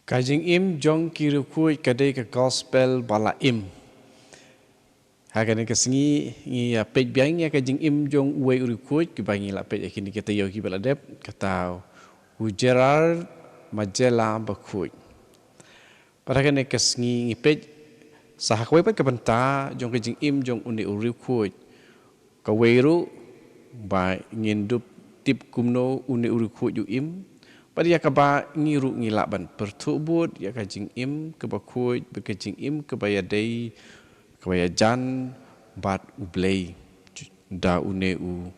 Kajing im jong kirukui kadai ke gospel bala im. Hagan ke singi ngi pej biang ya kajing im jong uwe urukui ki bangi la pej kini kita yo ki bala dep kata Gerard Majella bakui. Paragan ke singi ngi pej sahakwe pat kabanta jong kajing im jong uni urukui. Kaweru ba ngindup tip kumno uni urukui yu im. Pada ya kaba ngiru ngilaban pertubut ya kajing im kebakui berkajing im kebaya day kebaya jan bat ublay da une u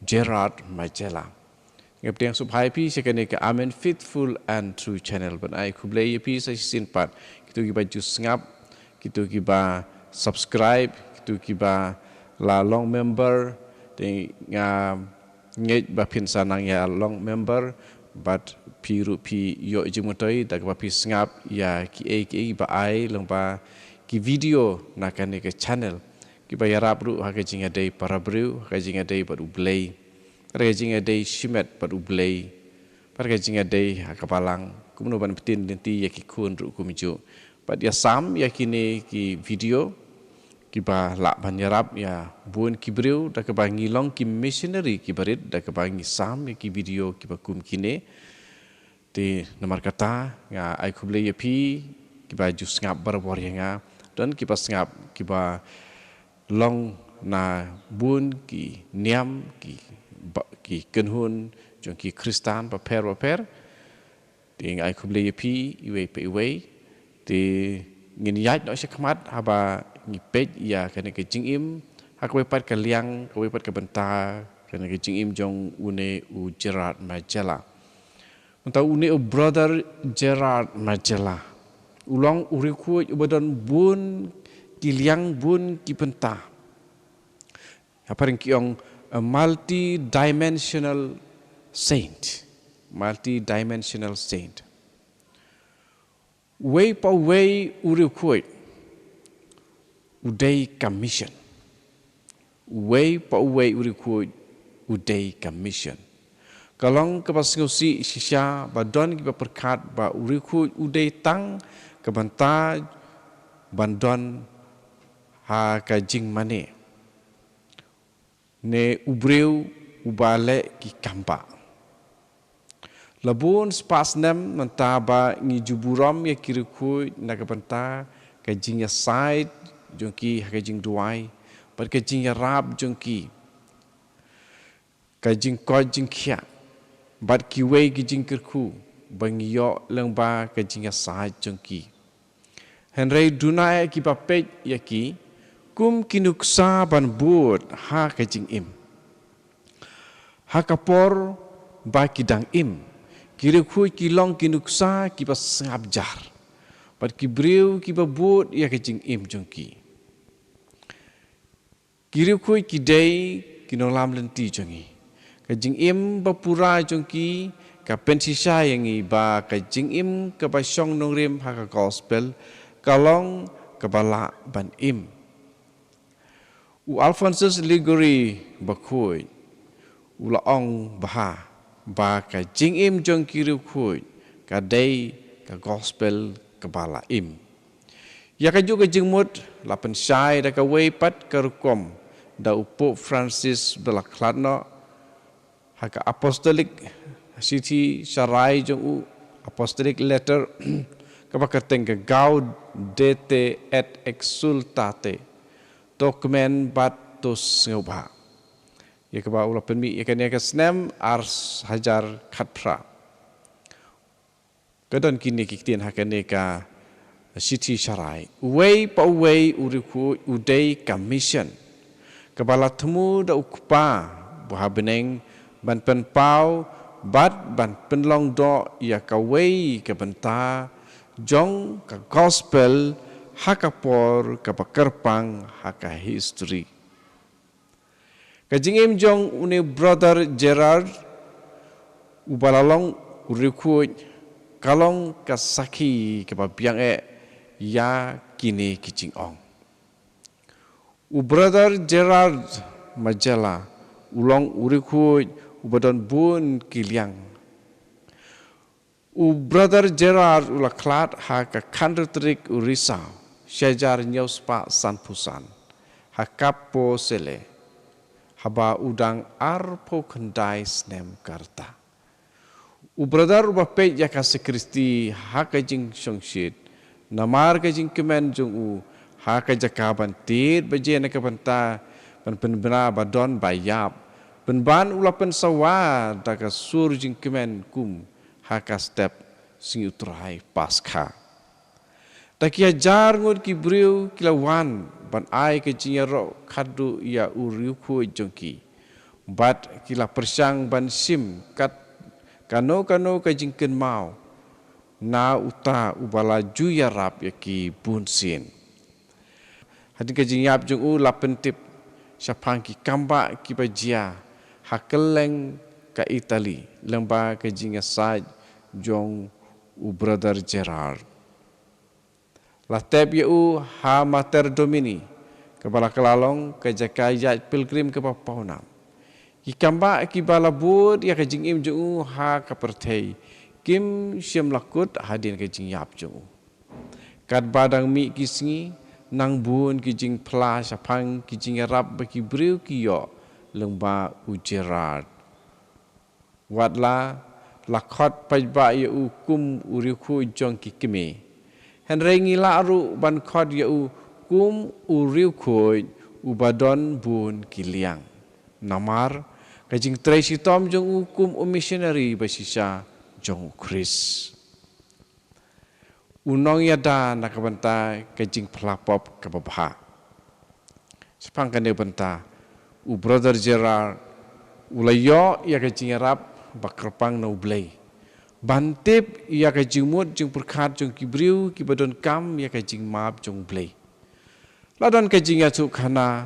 Gerard Majella. Ngap yang subhai pi sekane ke Amen Faithful and True Channel ban ai kublay pi sa sinpat kitu kiba jus ngap kitu kiba subscribe kitu kiba la long member de nga ngej ba pin sanang ya long member bat piru pi yo jimutoi dak ba pi ngap ya ki ba ai lomba ki video nakane ke channel ki ba yarap ru ha ke jinga dei para bru ha jinga dei ba ublay ha jinga dei shimet ba ublay ha jinga dei ha kapalang kumno ban pitin nanti ya ki kun ru kumiju ba dia sam ya kini ki video ki ba la ban yarap ya bun ki bru dak ba ngilong ki missionary ki barit dak ba ngi sam ya ki video ki ba kum kine di nomor kata nga ai kublay ya pi kiba jus ngap berbor nga dan kiba ngap kiba long na bun ki niam ki kenhun jong ki kristan paper di ai kublay ya pi iwe pe iwe di ngin yat no syakmat haba ngipej ya kana ke jingim hakwe pat ka liang kwe pat ka benta kana ke jingim jong une u Gerard Majella. Untuk uni brother Gerard Majella. Ulang urikut ubadan bun kiliang bun kipenta. Apa yang kiong a multi-dimensional saint. Multi-dimensional saint. Way pa way urikut uday commission. Way pa way urikut uday commission. Kalong kepas ngusi sisya badon kiba perkat ba uriku udai tang kebanta bandon ha kajing mane ne ubreu ubale ki kampa labun spas nem mentaba ngi juburam ya kiriku na kebanta kajing ya side jongki kajing duai bar kajing ya rab jongki kajing ko jing khia bat kiwei kijing kerku bangyo lengba kajing sah jongki henry dunai ki papej yaki kum kinuksa ban bud ha kajing im ha kapor ba kidang im kirikhu kilong kinuksa ki pas ngabjar bat kibriu ki babud ya kajing im jongki kirikhu kidai kinolam lenti jongi kajing im bapura jongki ka pensisa yang iba kajing im ka basyong nongrim ha ka gospel kalong kabala ban im u Alphonsus Liguri bakui u laong baha ba kajing im jongki rukui ka dei ka gospel kabala im ya ka juga jingmut la pensai da ka weipat ka rukom da upo Francis belaklatno haka apostolic city sarai jong u apostolic letter kapakateng ke gaudete et exsultate dokumen batus ngubha ya kaba ula penmi ya kan ya kesnem ars hajar khatpra kadon kini kiktien hakane ka city sarai way pa way uriku udai commission kabala temu da ukpa buha beneng ban pen pau bat ban penlong do ya kawei ke benta jong ka gospel hakapor ka pakerpang haka history kajingim jong une brother Gerard ubalalong uriku kalong kasaki ke babiang ya kini kicing ong u brother Gerard Majella ulong uriku ubadon bun kiliang U brother Gerard ula klat ha ka kandretrik u risau, syajar nyauspa san pusan, ha kapo sele, haba udang arpo kendai snem karta. U brother u bapet ya ka sekristi ha ka jing songshit, namar ka jing kemen jung u, ha ka jakaban tit baje na ka banta, ban penbena badon bayap, penban ula pensawa da ka sur jing kemen kum, haka step sing utrai pasca. Taki ajar ngut ki briu kilawan ban ai ke jinyaro kadu ya uriu ku jongki. Bat kila persang ban sim kat kano ke jingken mau. Na uta ubala ju ya rap ya ki bunsin. Hadi ke jinyap jong u lapentip syapang ki kamba ki bajia hakeleng ka Itali lemba ke jingasaj jong u brother Gerard. Latep u ha mater domini ke bala kelalong ke jakayat pilgrim ke papaunam. Ikamba ki bala bud ya ke jingim jong ha ke pertei kim syem lakut hadin ke jingyap jong. Kat badang mi kisngi nang bun ki jing pla sapang ki jing rap baki briu ki yo lemba u Gerard. Watla lakot pajba ya u kum uriku jong ki kime. Henry ngila ru ban kod ya u kum uriku u badon bun ki liang. Namar kajing Tracy Tom jong u kum u missionary basisa jong Chris. Unong yada nakabanta kajing pelapop kababha. Sepang kande banta u brother Gerard ulayo ya kajing rap bakrapang na ublay. Bantip ya ka jingmut jing perkat jing kibriu ki badon kam ya ka jing map jing blay. Ladon ka jing yatu kana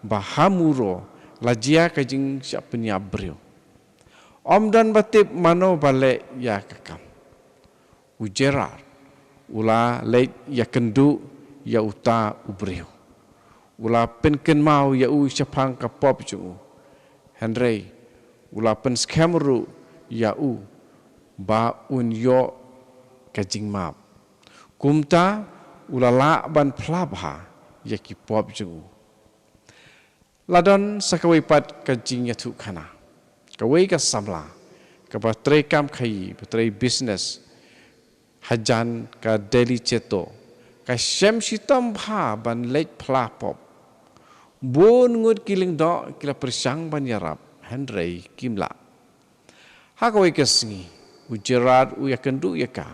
bahamuro lajia ka jing siapnya briu. Om dan batip mano bale ya ka kam. Ujerar ula leit ya kendu ya uta ubriu. Ula penken mau ya u siapang ka pop jing. Henry ula pen skamru ya u ba un yo kajing map kumta ula la ban plabha ya ki pop jung ladon sakawai pat kajing ya tu kana kawai ka samla ka patre kam khai patre business hajan ka daily cheto ka shem shitam bha ban lek plapop bun ngut kiling do kila persang ban yarap Henry kimla. Hakawai kesengi, u Gerard u yakendu yaka,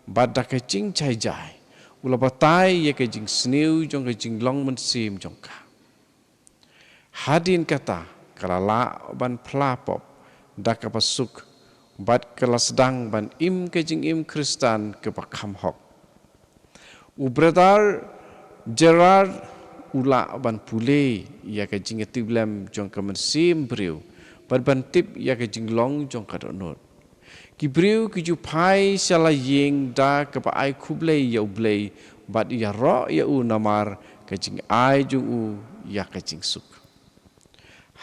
badak kecing cai jai, ula batai ya kejing sniu jong kejing long mensim jongka. Hadin kata kalala ban pelapop, dak pasuk, bat kelasdang ban im kejing im Kristan ke pakam hok. U brother Gerard ula ban pule ya ka jing tiblem jong ka mensim briu ban tip ya ka jing long jong ka donot ki briu ki ju pai sala yeng da ka pa ai kuble ya uble bat ya ro ya u namar ka jing ai jung u ya ka jing suk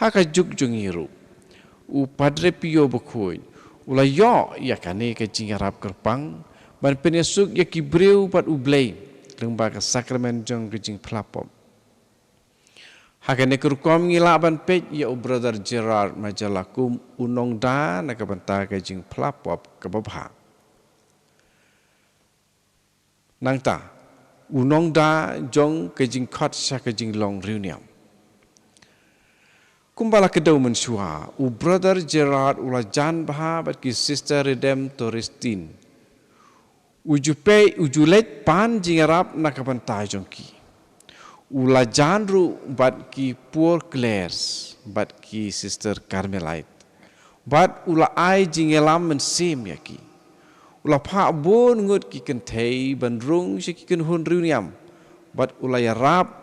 ha ka juk jung iru u padre pio bokoi ula yo ya ka ne ka jing arab kerpang ban penesuk ya ki briu bat uble lengba ka sakramen jong ka jing plapop. Hakane kerukom ngila ban pej ya u brother Gerard majalakum unong da nakabanta ka jing plapop kababha. Nangta unong da jong ka jing khot sa ka jing long riuniam. Kumbala kedau mensua u brother Gerard ula jan baha bat ki sister Redemptoristin. Ujulet pan jing arab nakabanta jong ki. Ula janru bat ki Poor Clares, bat ki Sister Carmelite. Bat ula ai jingelam mensim ya ki. Ula pa bon ngut ki kentei ban rung si ki hun riuniam. Bat ula ya rap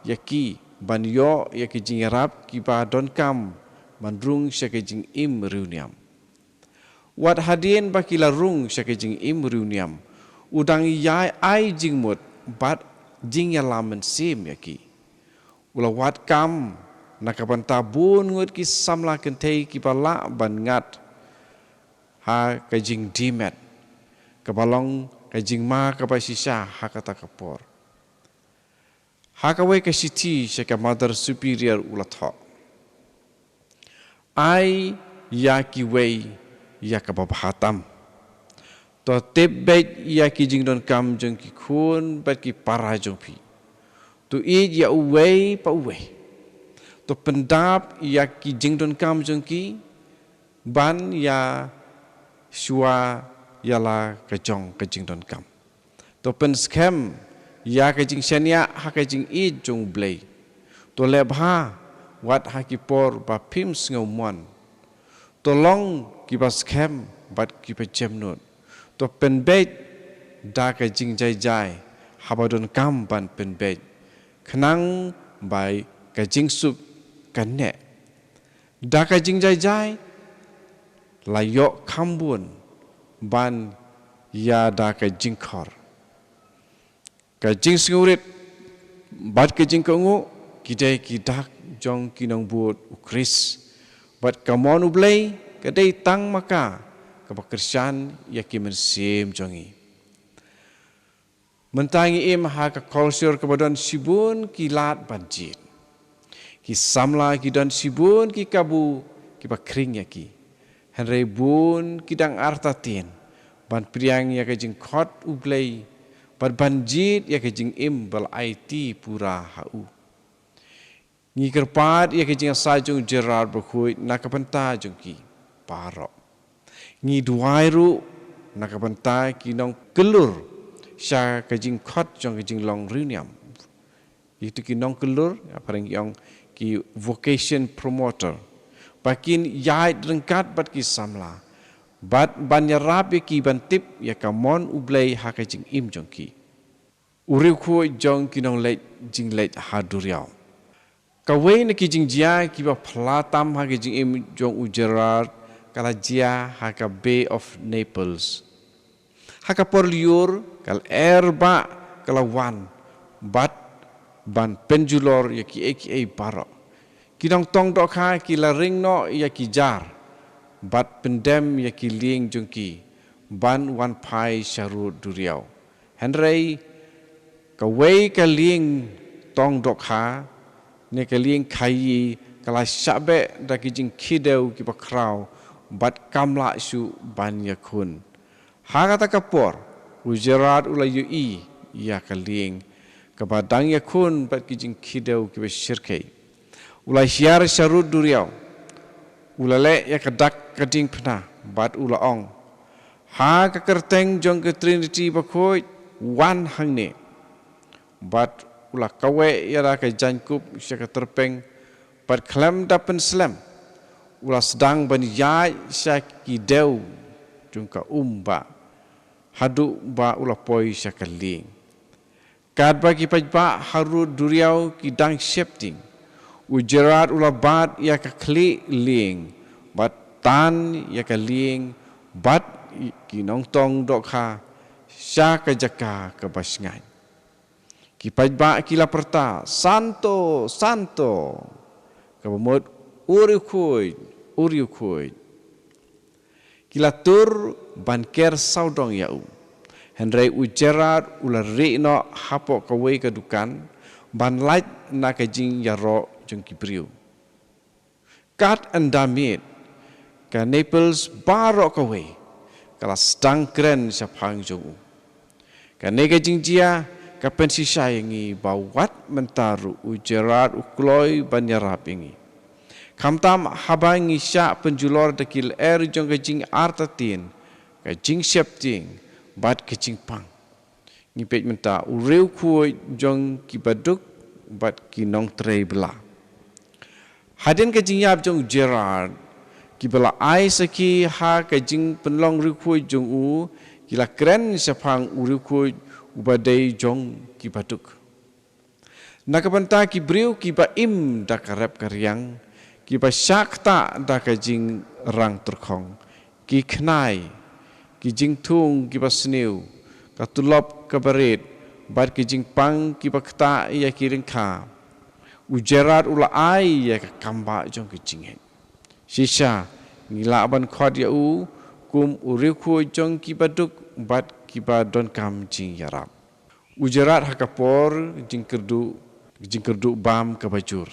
ya ki ban yo ya ki jingerap ki ba don kam ban rung si ki jing im riuniam. Wat hadien ba ki la rung si ki jing im riuniam. Udang yai ai jingmut bat jing ya lamen sim ya ki. Ula wat kam nakabanta bun ngut ki samla kentei ki pala ban ngat ha ka jing dimet kabalong kajing ma kabasisha hakata kapor. Hakawai kasiti syaka mother superior ulatho. Ai yaki wei yakababahatam. To tebet yaki jingdon kam jong ki kun bat ki para jong pi. To eat ya uwei pa uwei. To pendap yaki jingdon kam jong ki ban ya shua yala kajong kajingdon kam. To pen scam ya kajing shania ha kajing eat jong blay. To lebha wat hakipor ba pims ngomon. To long kiba scam bat kiba jemnut. To penbet da kajing jai jai habadon kam ban penbet. Kenang by kajing sup kanek. Da kajing jai jai layok kambun ban ya da kajing kor. Kajing sengurit bat kajing kongu kidai kidak jong kinong buat ukris. Bat kamon ublay kadai tang maka kabakersian yaki mensim jongi. Mentangi im haka culture kabadon sibun kilat banjit. Ki samla kidan sibun ki kabu ki bakring yaki. Henry bun kidang artatin ban priang ya kajing khot ublay ban banjit ya kajing im bal IT pura hau. Ngi kerpat ya kajing sajung Gerard berkhuit nakapenta jongki parok. Ngi duairu nakapenta kinong kelur sya kajing khot jong kajing long runiam. Itu kinong kelur apareng yang ki vocation promoter. Bakin yait rengkat bat ki samla. Bat banyarap ya ki bantip ya kamon ublay ha kajing im jongki. Uriu khu jong kinong lej jing lej haduriau. Kawai na kijing jia kiba pelatam ha kijing im jong ujerar kala jia ha ka Bay of Naples. Ha ka porliur kal erba kala wan bat ban penjulor ya ki eki barok. Kinong tong dok ha ki la ring no ya ki jar bat pendem ya ki ling jong ki ban wan pai syarut duriau. Henry kawai ka ling tong dok ha ne kalieng kai kala syabe da kijing kideu ki bakrau bat kamla su ban yakun ha kata kapor ujerat ula ui ya kalieng kabadang yakun bat kijing kideu ki besyirkai ula hiar syarud duriau ula le ya kadak kading pna bat ula ong ha ka kerteng jong ke Trinity bakoi wan hangne bat ulah kawe yara ke jankup syaka terpeng pat klem dapen slam ulah sedang ban yai syaki deu jungka umba hadu ba ulah poi syaka ling kad bagi pajba haru duriau kidang shifting ujerat ulah bat ya ka kli ling bat tan ya ka ling bat kinong tong dokha syaka jaka ke basngai kipajba kila perta santo santo kabamot uriu kuy kila tur banker saudong yau henry ujerat ular rino hapo kawai kadukan ban light na kajing yaro jong kipriu kat andamit ka Naples baro kawai kala stang kren sapang jong ka negajing jia kapan si sayangi bawat mentaru ujerat ukloi banyarap ingi. Kamtam habangi syak penjulor dekil jong kajing artatin, kajing syapting, bat kajing pang. Ngipet menta uriu kuoi jong kibaduk, bat kinong trei bela. Hadin kajing yap jong Gerard, kibala ai saki ha kajing penlong riu kuoi jong u, kila keren sapang uriu kuoi ubadai jong kibaduk. Nakapanta kibriu kiba im da karep karyang, kiba syakta da kajing rang terkong, ki knai, ki jing tung kiba seniu, katulop kabarit, bad ki jing pang kiba kta ya kiringka, ujerat ula ai ya kamba jong ki jinghet. Shisha ngila aban khod ya u kum uriu khu jong ki baduk bat ki ba don kam jing yarap ujarat hakapor jingkerdu bam ka bajur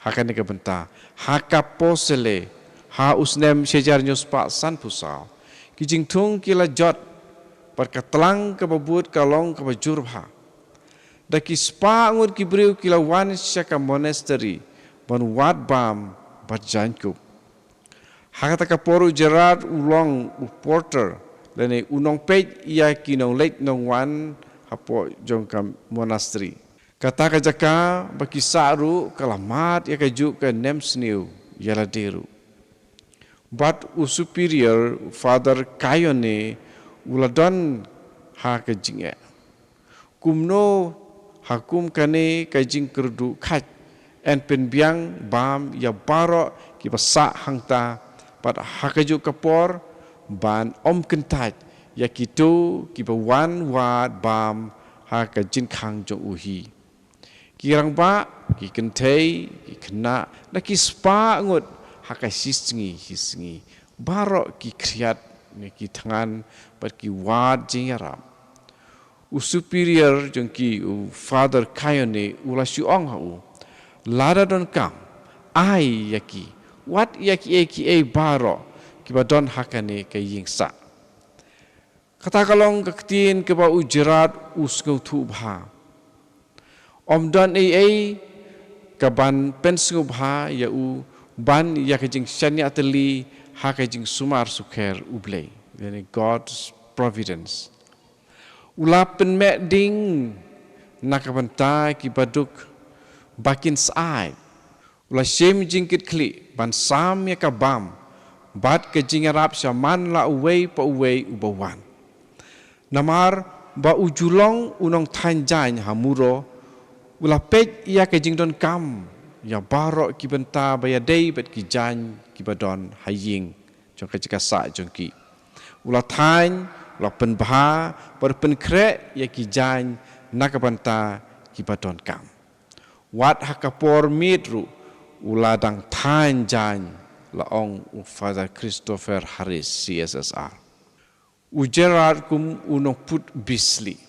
hakane ka benta hakaposele ha usnem sejar nyuspa san pusau ki jingthung ki la jot par ka tlang ka babut ka long ka bajur bha da ki spa ngur ki briu ki la wan shaka monastery ban wat bam bat janku hakata ka poru jerat ulong u porter lene unong pej ia ki nong late nong wan hapo jong kam monastery kata ka jaka baki saru kalamat ya ka ju ka nemsniu yala deru but u superior father kayone uladon ha ka jinge kumno hakum kane ka jing kerdu khat en pen biang bam ya baro ki basa hangta pat hakaju kapor ban om kentat ya kitu ki bawan wat bam ha ka jin khang jo uhi kirang ba ki kentei ki kena na ki spa ngut ha ka hisngi baro ki kriat ne ki tangan pat ki wat jingaram u superior jong ki u father kayone ula siong ha u lada don kam ai yaki wat yaki eki baro ki badon hakane ke yingsa kata kalong kaktin ke ba ujerat usngau thu bha om don ka ban pensngu bha ya u ban ya ke jing shanya atli ha ke jing sumar sukher ublei yani God's providence ulapen me ding nakabanta ki baduk bakin sai ula shem jingkit kli ban sam ya ka bam bat ke jingarap shaman la uwei pa uwei ubawan namar ba ujulong unong tanjany hamuro ula pej ya ke jingdon kam ya baro ki benta baya dei bet ki jan ki badon haying jong ka jika sa jong ki ula tany ula pen bha par pen kre ya ki jan nakabanta ki badon kam wat hakapor mitru uladang tanjany laong u Father Christopher Harris CSSR u Gerard kum unong put bisli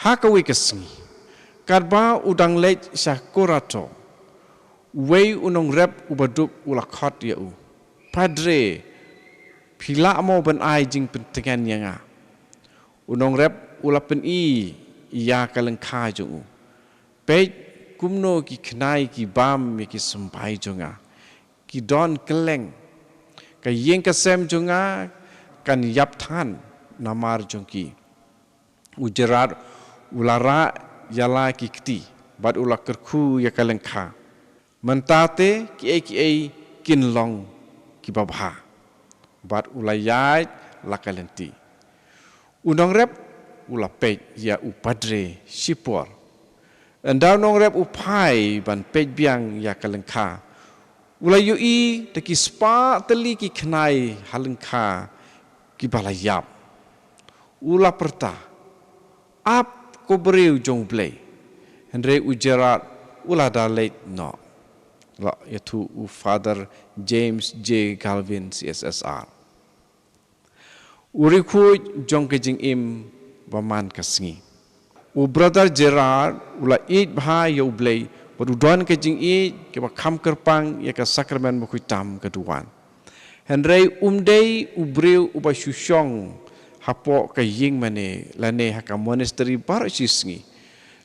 hakawi kasngi karba udang lej syakurato wei unong rep ubaduk ulakhat ya u padre pila mo ban ai jing pentengan yanga unong rep ulapen iya kalengkha jung u pej kumno ki khnai ki bam ki sampai jonga ki don keleng ka yeng ka sem jonga kan yap than namar jongki ujerat ulara yala ki kti bad ula kerku ya kalengkha mentate ki kin long ki babha bad ula yai la kalenti unong rep ula pej ya upadre sipor Endau nong rep upai ban pej biang ya kalengkha. Ulai yui teki spa teli ki kenai halengkha ki balayap. Ula perta. Ap ko beriu jong play. Henry ujerat ula dalet no. La yaitu u Father James J. Calvin CSSR. Uriku jong kejing im baman kasngi. U brother Gerard ula eat bha yo blay baru don ke jing eat ke kham kerpang ya ka sakramen mo kuitam keduan Henry umdei ubreu uba shushong hapo ka ying mane lane ha ka monastery bar sisngi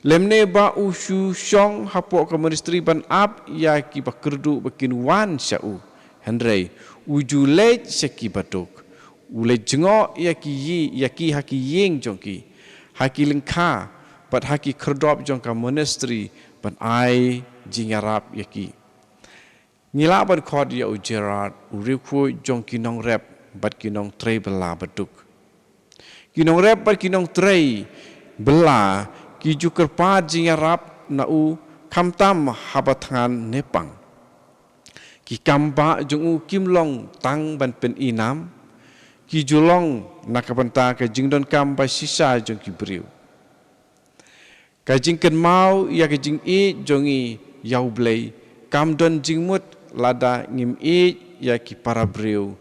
lemne ba u shushong hapo ka monastery ban up ya ki bakerdu bakin wan shau Henry ujule shaki batuk ule jengo ya ki haki ying jongki haki lengkha but haki kerdop jong ka monastery ban ai jingarap yaki ngila ban khod ya u Gerard u riku jong kinong rep bat kinong trei bela baduk kinong rep bat kinong trei bela ki juker pa jingarap na u kamtam habathan nepang ki kamba jong u kimlong tang ban pen inam ki julong nakabanta ka jingdon kam ba sisa jong ki briu ka jingken mau ya ka jing e jongi yau blei kam don jingmut lada ngim e ya ki para briu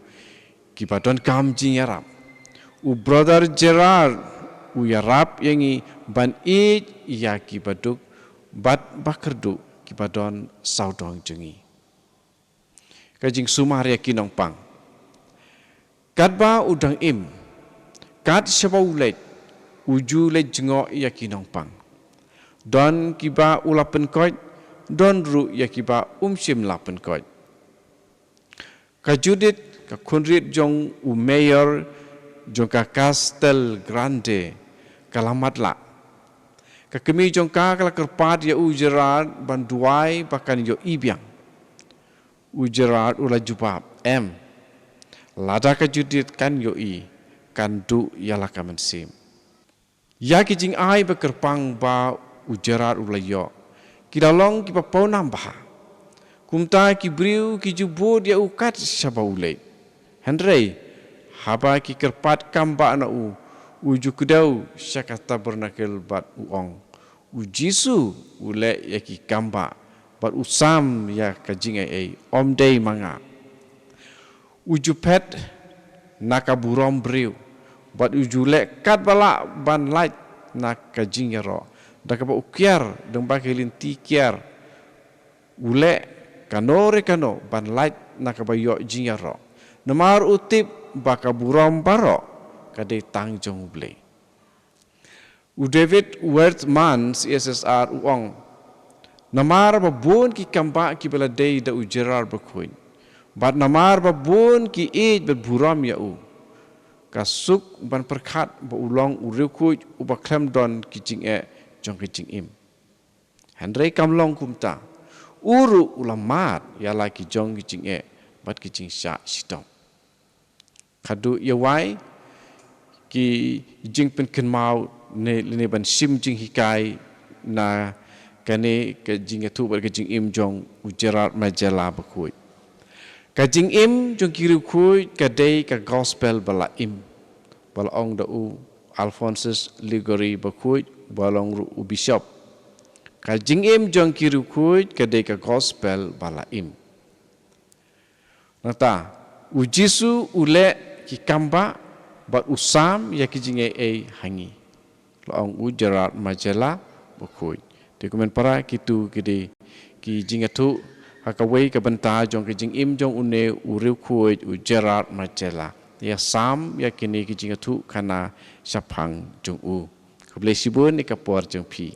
kibadon kam jing yarap. U brother Gerard u yarap yangi ban ya kibaduk bat bakerdu kibadon saudong jengi. Kajing sumar ya kinong pang. Kadba udang kad syaba ulet uju let jengok ya kinong pang. Don kiba ulapen koj don ru ya kiba sim lapen koj. Kajudit ka kunrit jong u mayor jong ka Castel Grande kalamatla. Ka kemi jong ka kala kerpat ya u Gerard banduai bahkan yo ibiang. U Gerard ula jubab lada kajudit kan yo kan du yala kamen sim. Ya kijing ai bekerpang ba u Gerard ula yo. Kidalong ki papau nambah. Kumta ki briu ki jubud ya ukat syaba ulei. Henry haba ki kerpat kamba na uju kudau syakata bernakil bat uong. Ujisu ule ya ki kamba bat usam ya kajing ai om day manga. Uju pet nakaburom briu bat uju le kat bala ban light nak kajing ya ro. Dak ba ukiar deng ba kelin ti kiar ule kanore kano ban light nakabayo jing ya ro. Namar utip baka buram baro kade tang jong ble. U David Wertmans SSR uong. Namar babun ki kamba ki bela day da u Gerard bakuin. Bat namar babun ki berburam ya u. Kasuk ban perkat ba ulong u rikuj u baklem don ki jing jong ki jing im. Henry kamlong kumta. Uru ulamat ya la ki jong ki jing bat ki jing sya sitong. Kadu ya wai ki jing pen ken mau ne ban sim jing hikai na kane ke jing tu ber ke jing im jong u Gerard Majella bakui. Ka jing im jong kiru kui ka day ka gospel bala im. Bala ong da u Alphonsus Ligori bakui balong ru u bishop. Ka jing im jong kiru kui ka day ka gospel bala im. Nata u Jisu ule ki kamba bat usam ya ki jing hangi. Laong u Gerard Majella bakui. Dokumen para kitu kide ki jing tu hakawai ka banta jong ki jing im jong une u riu kuoj u Gerard Majella. Ya sam ya kini ki jing tu kana syapang jong u. Keblesibun ikapor jong pi.